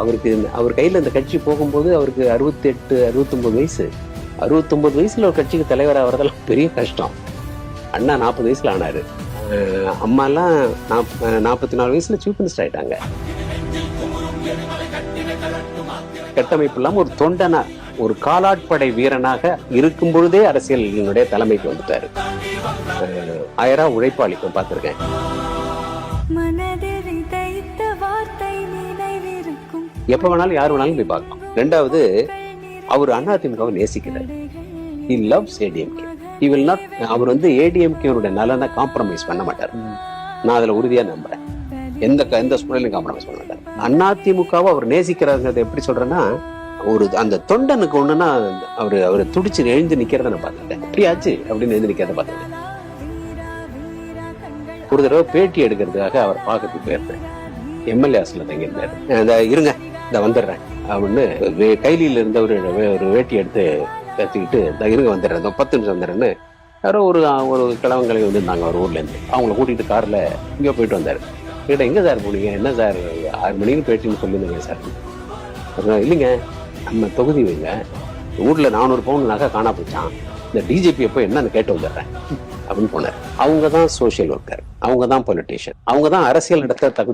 அவருக்கு அவர் கையில் இந்த கட்சி போகும்போது அவருக்கு 68, 69 வயசு. 69 வயசுல ஒரு கட்சிக்கு தலைவர் ஆகிறதெல்லாம் பெரிய கஷ்டம். அண்ணா 40 வயசுல ஆனாரு. அம்மாலாம் 44 வயசுல சீஃப் மினிஸ்டர் ஆயிட்டாங்க. கட்டமைப்பு இல்லாம ஒரு தொண்டனா, ஒரு காலாட்படை வீரனாக இருக்கும் பொழுதே அரசியலினுடைய தலைமைக்கு வந்துட்டாரு. 1000 உழைப்பாளிக்கும் பார்த்திருக்கேன். எப்ப வேணாலும் யார் வேணாலும் போய் பார்க்கலாம். ரெண்டாவது, அவர் அதிமுகவை நேசிக்கிறார். He loves ADMK. He will not, அவர் ADMK நலனை காம்ப்ரமைஸ் பண்ண மாட்டார். நான் அதுல உறுதியா நம்புறேன். எந்த சூழலையும் காம்ப்ரமைஸ் பண்ண மாட்டார். அதிமுகவை அவர் நேசிக்கிறாருங்கிறத எப்படி சொல்றேன்னா, அந்த தொண்டனுக்கு ஒண்ணுன்னா அவரு துடிச்சு எழுந்து நிக்கிறத நான் பார்த்துட்டேன். அப்படியாச்சு அப்படின்னு எழுந்து நிக்கிறத பார்த்துட்டேன். ஒரு தடவை பேட்டி எடுக்கிறதுக்காக அவர் பார்க்கறதுக்கு போயிருந்தேன். எம்எல்ஏ ஹாஸ்ல தங்கியிருந்தாரு. இருங்க, இந்த வந்துடுறேன் அப்படின்னு கைலியில இருந்த ஒரு வேட்டி எடுத்து கத்திக்கிட்டு, இருங்க வந்துடுறேன், 10 நிமிஷம் வந்துடுறேன்னு யாரோ ஒரு கிழவங்களை வந்திருந்தாங்க அவர் ஊர்ல இருந்து. அவங்கள கூட்டிட்டு கார்ல இங்கே போயிட்டு வந்தாரு. கிட்ட எங்க சார் போனீங்க? என்ன சார் 6 மணிக்கு பேட்டின்னு சொல்லியிருந்தீங்க சார். இல்லைங்க, நம்ம தொகுதி வைங்க, ஊர்ல 400 பவுன் நகை காணா போச்சான், இந்த டிஜிபி எப்போ என்னன்னு கேட்டு வந்துடுறேன் அப்படின்னு போனார். அவங்க தான் சோசியல் ஒர்க்கர், அவங்க தான் பொலிட்டீஷியன், அவங்க தான் அரசியல் நடத்த தகுதி